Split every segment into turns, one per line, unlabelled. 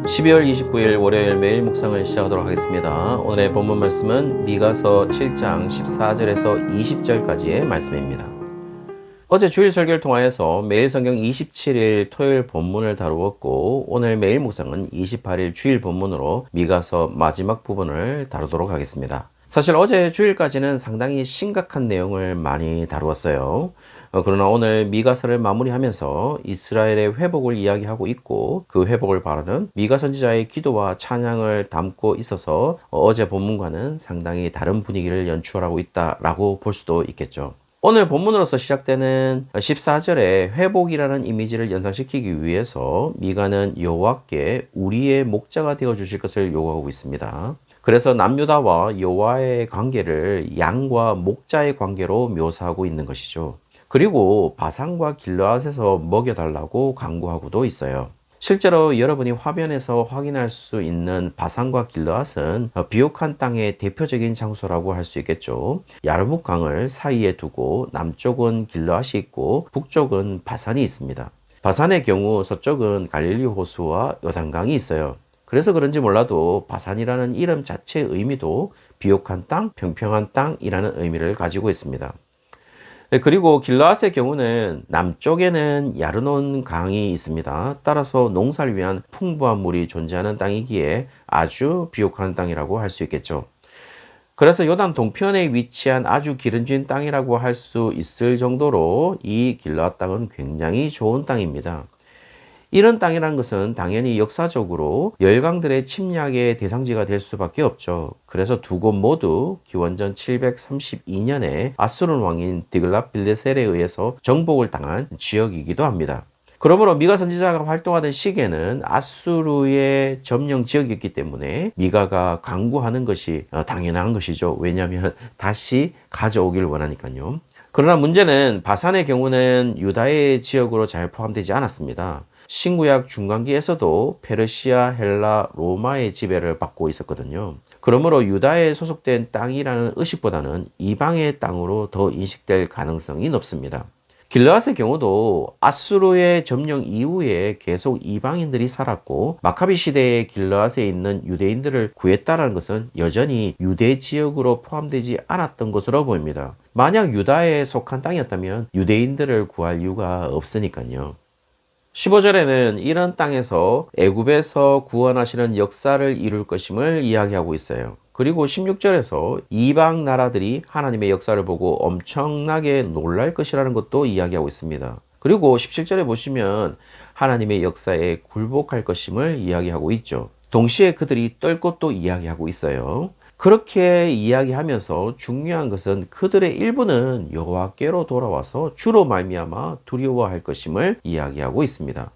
12월 29일 월요일 매일 묵상을 시작하도록 하겠습니다. 오늘의 본문 말씀은 미가서 7장 14절에서 20절까지의 말씀입니다. 어제 주일 설교를 통하여서 매일 성경 27일 토요일 본문을 다루었고, 오늘 매일 묵상은 28일 주일 본문으로 미가서 마지막 부분을 다루도록 하겠습니다. 사실 어제 주일까지는 상당히 심각한 내용을 많이 다루었어요. 그러나 오늘 미가서를 마무리하면서 이스라엘의 회복을 이야기하고 있고, 그 회복을 바라는 미가 선지자의 기도와 찬양을 담고 있어서 어제 본문과는 상당히 다른 분위기를 연출하고 있다라고 볼 수도 있겠죠. 오늘 본문으로서 시작되는 14절에 회복이라는 이미지를 연상시키기 위해서 미가는 여호와께 우리의 목자가 되어 주실 것을 요구하고 있습니다. 그래서 남유다와 여호와의 관계를 양과 목자의 관계로 묘사하고 있는 것이죠. 그리고 바산과 길르앗에서 먹여달라고 강구하고도 있어요. 실제로 여러분이 화면에서 확인할 수 있는 바산과 길르앗은 비옥한 땅의 대표적인 장소라고 할 수 있겠죠. 야르묵강을 사이에 두고 남쪽은 길르앗이 있고 북쪽은 바산이 있습니다. 바산의 경우 서쪽은 갈릴리 호수와 요단강이 있어요. 그래서 그런지 몰라도 바산이라는 이름 자체의 의미도 비옥한 땅, 평평한 땅이라는 의미를 가지고 있습니다. 그리고 길르앗의 경우는 남쪽에는 야르논 강이 있습니다. 따라서 농사를 위한 풍부한 물이 존재하는 땅이기에 아주 비옥한 땅이라고 할 수 있겠죠. 그래서 요단 동편에 위치한 아주 기름진 땅이라고 할 수 있을 정도로 이 길르앗 땅은 굉장히 좋은 땅입니다. 이런 땅이라는 것은 당연히 역사적으로 열강들의 침략의 대상지가 될 수밖에 없죠. 그래서 두 곳 모두 기원전 732년에 아수르 왕인 디글랏빌레셀에 의해서 정복을 당한 지역이기도 합니다. 그러므로 미가 선지자가 활동하던 시기에는 아수르의 점령 지역이었기 때문에 미가가 강구하는 것이 당연한 것이죠. 왜냐하면 다시 가져오길 원하니까요. 그러나 문제는 바산의 경우는 유다의 지역으로 잘 포함되지 않았습니다. 신구약 중간기에서도 페르시아, 헬라, 로마의 지배를 받고 있었거든요. 그러므로 유다에 소속된 땅이라는 의식보다는 이방의 땅으로 더 인식될 가능성이 높습니다. 길르앗의 경우도 아수르의 점령 이후에 계속 이방인들이 살았고, 마카비 시대에 길르앗에 있는 유대인들을 구했다는 것은 여전히 유대 지역으로 포함되지 않았던 것으로 보입니다. 만약 유다에 속한 땅이었다면 유대인들을 구할 이유가 없으니까요. 15절에는 이런 땅에서 애굽에서 구원하시는 역사를 이룰 것임을 이야기하고 있어요. 그리고 16절에서 이방 나라들이 하나님의 역사를 보고 엄청나게 놀랄 것이라는 것도 이야기하고 있습니다. 그리고 17절에 보시면 하나님의 역사에 굴복할 것임을 이야기하고 있죠. 동시에 그들이 떨 것도 이야기하고 있어요. 그렇게 이야기하면서 중요한 것은 그들의 일부는 여호와께로 돌아와서 주로 말미암아 두려워할 것임을 이야기하고 있습니다.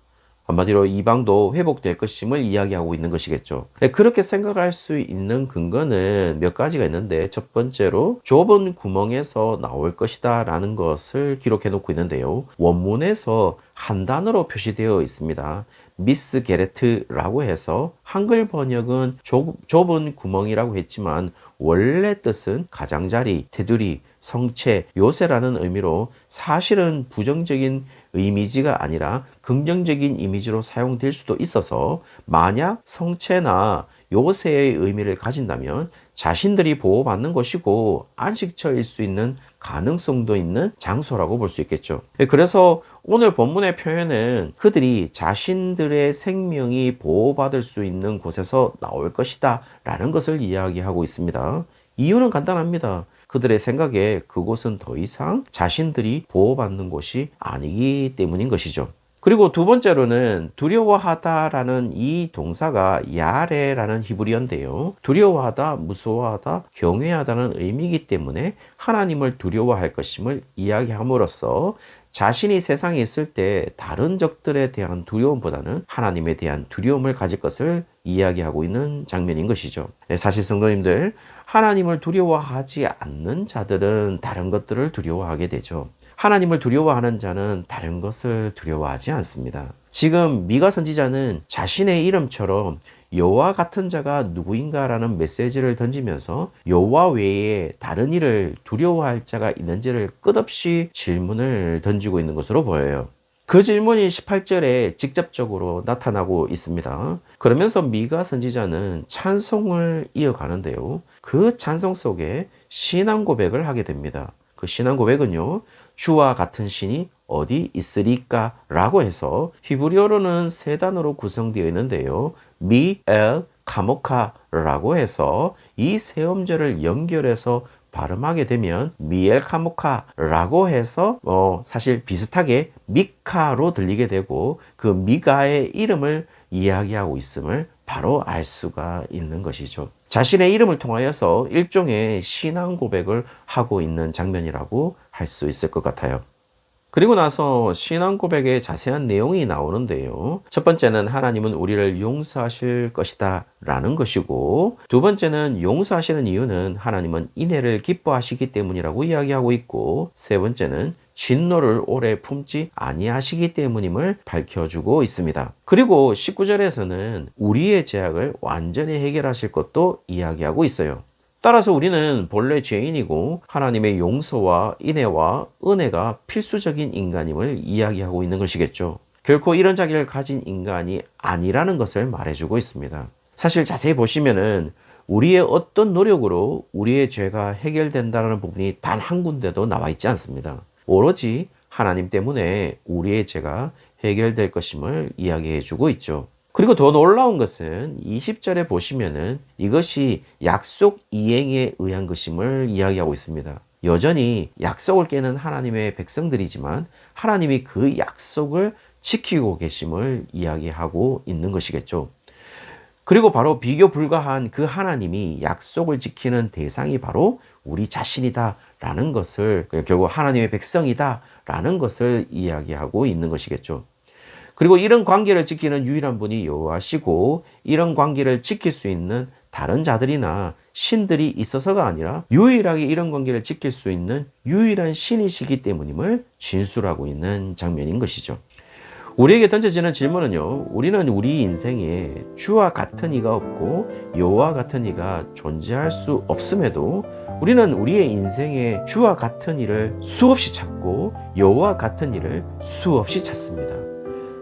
한마디로 이방도 회복될 것임을 이야기하고 있는 것이겠죠. 그렇게 생각할 수 있는 근거는 몇 가지가 있는데, 첫 번째로 좁은 구멍에서 나올 것이다 라는 것을 기록해 놓고 있는데요. 원문에서 한 단어로 표시되어 있습니다. 미스 게레트라고 해서 한글 번역은 좁은 구멍이라고 했지만 원래 뜻은 가장자리, 테두리, 성체, 요새라는 의미로 사실은 부정적인 이미지가 아니라 긍정적인 이미지로 사용될 수도 있어서, 만약 성체나 요새의 의미를 가진다면 자신들이 보호받는 것이고 안식처일 수 있는 가능성도 있는 장소라고 볼 수 있겠죠. 그래서 오늘 본문의 표현은 그들이 자신들의 생명이 보호받을 수 있는 곳에서 나올 것이다 라는 것을 이야기하고 있습니다. 이유는 간단합니다. 그들의 생각에 그곳은 더 이상 자신들이 보호받는 곳이 아니기 때문인 것이죠. 그리고 두 번째로는 두려워하다라는 이 동사가 야레라는 히브리어인데요. 두려워하다, 무서워하다, 경외하다는 의미이기 때문에 하나님을 두려워할 것임을 이야기함으로써 자신이 세상에 있을 때 다른 적들에 대한 두려움보다는 하나님에 대한 두려움을 가질 것을 이야기하고 있는 장면인 것이죠. 사실 성도님들, 하나님을 두려워하지 않는 자들은 다른 것들을 두려워하게 되죠. 하나님을 두려워하는 자는 다른 것을 두려워하지 않습니다. 지금 미가 선지자는 자신의 이름처럼 여호와 같은 자가 누구인가라는 메시지를 던지면서 여호와 외에 다른 이를 두려워할 자가 있는지를 끝없이 질문을 던지고 있는 것으로 보여요. 그 질문이 18절에 직접적으로 나타나고 있습니다. 그러면서 미가 선지자는 찬송을 이어가는데요. 그 찬송 속에 신앙 고백을 하게 됩니다. 그 신앙 고백은요, 주와 같은 신이 어디 있으리까? 라고 해서 히브리어로는 세 단어로 구성되어 있는데요. 미, 엘, 카모카라고 해서 이 세 음절을 연결해서 발음하게 되면 미엘 카모카라고 해서 사실 비슷하게 미카로 들리게 되고 그 미가의 이름을 이야기하고 있음을 바로 알 수가 있는 것이죠. 자신의 이름을 통하여서 일종의 신앙 고백을 하고 있는 장면이라고 할 수 있을 것 같아요. 그리고 나서 신앙 고백의 자세한 내용이 나오는데요. 첫 번째는 하나님은 우리를 용서하실 것이다 라는 것이고, 두 번째는 용서하시는 이유는 하나님은 인애를 기뻐하시기 때문이라고 이야기하고 있고, 세 번째는 진노를 오래 품지 아니하시기 때문임을 밝혀주고 있습니다. 그리고 19절에서는 우리의 죄악을 완전히 해결하실 것도 이야기하고 있어요. 따라서 우리는 본래 죄인이고 하나님의 용서와 인애와 은혜가 필수적인 인간임을 이야기하고 있는 것이겠죠. 결코 이런 자기를 가진 인간이 아니라는 것을 말해주고 있습니다. 사실 자세히 보시면은 우리의 어떤 노력으로 우리의 죄가 해결된다는 부분이 단 한 군데도 나와 있지 않습니다. 오로지 하나님 때문에 우리의 죄가 해결될 것임을 이야기해 주고 있죠. 그리고 더 놀라운 것은 20절에 보시면은 이것이 약속 이행에 의한 것임을 이야기하고 있습니다. 여전히 약속을 깨는 하나님의 백성들이지만 하나님이 그 약속을 지키고 계심을 이야기하고 있는 것이겠죠. 그리고 바로 비교 불가한 그 하나님이 약속을 지키는 대상이 바로 우리 자신이다라는 것을, 결국 하나님의 백성이다라는 것을 이야기하고 있는 것이겠죠. 그리고 이런 관계를 지키는 유일한 분이 여호와시고, 이런 관계를 지킬 수 있는 다른 자들이나 신들이 있어서가 아니라 유일하게 이런 관계를 지킬 수 있는 유일한 신이시기 때문임을 진술하고 있는 장면인 것이죠. 우리에게 던져지는 질문은요, 우리는 우리 인생에 주와 같은 이가 없고 여호와 같은 이가 존재할 수 없음에도 우리는 우리의 인생에 주와 같은 이를 수없이 찾고 여호와 같은 이를 수없이 찾습니다.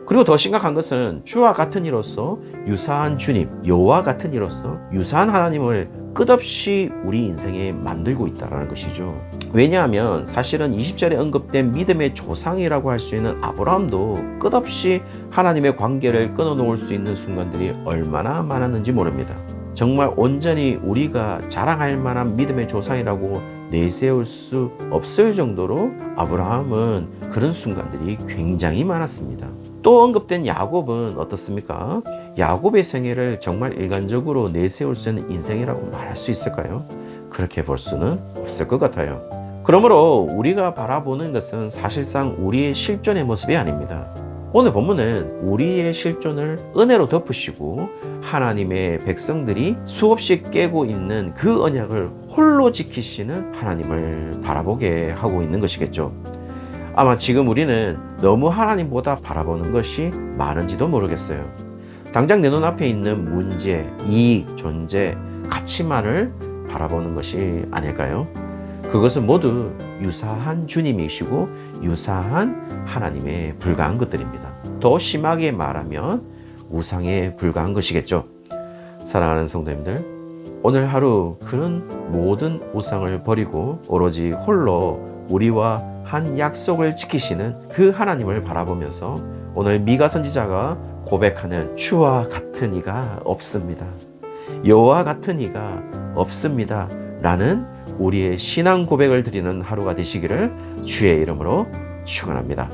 그리고 더 심각한 것은 주와 같은 이로서 유사한 주님, 여호와 같은 이로서 유사한 하나님을 끝없이 우리 인생에 만들고 있다는 것이죠. 왜냐하면 사실은 20절에 언급된 믿음의 조상이라고 할 수 있는 아브라함도 끝없이 하나님의 관계를 끊어놓을 수 있는 순간들이 얼마나 많았는지 모릅니다. 정말 온전히 우리가 자랑할 만한 믿음의 조상이라고 내세울 수 없을 정도로 아브라함은 그런 순간들이 굉장히 많았습니다. 또 언급된 야곱은 어떻습니까? 야곱의 생애를 정말 일관적으로 내세울 수 있는 인생이라고 말할 수 있을까요? 그렇게 볼 수는 없을 것 같아요. 그러므로 우리가 바라보는 것은 사실상 우리의 실존의 모습이 아닙니다. 오늘 본문은 우리의 실존을 은혜로 덮으시고 하나님의 백성들이 수없이 깨고 있는 그 언약을 홀로 지키시는 하나님을 바라보게 하고 있는 것이겠죠. 아마 지금 우리는 너무 하나님보다 바라보는 것이 많은지도 모르겠어요. 당장 내 눈앞에 있는 문제, 이익, 존재, 가치만을 바라보는 것이 아닐까요? 그것은 모두 유사한 주님이시고 유사한 하나님에 불과한 것들입니다. 더 심하게 말하면 우상에 불과한 것이겠죠. 사랑하는 성도님들, 오늘 하루 그런 모든 우상을 버리고 오로지 홀로 우리와 한 약속을 지키시는 그 하나님을 바라보면서 오늘 미가 선지자가 고백하는 주와 같은 이가 없습니다, 여호와 같은 이가 없습니다 라는 우리의 신앙 고백을 드리는 하루가 되시기를 주의 이름으로 축원합니다.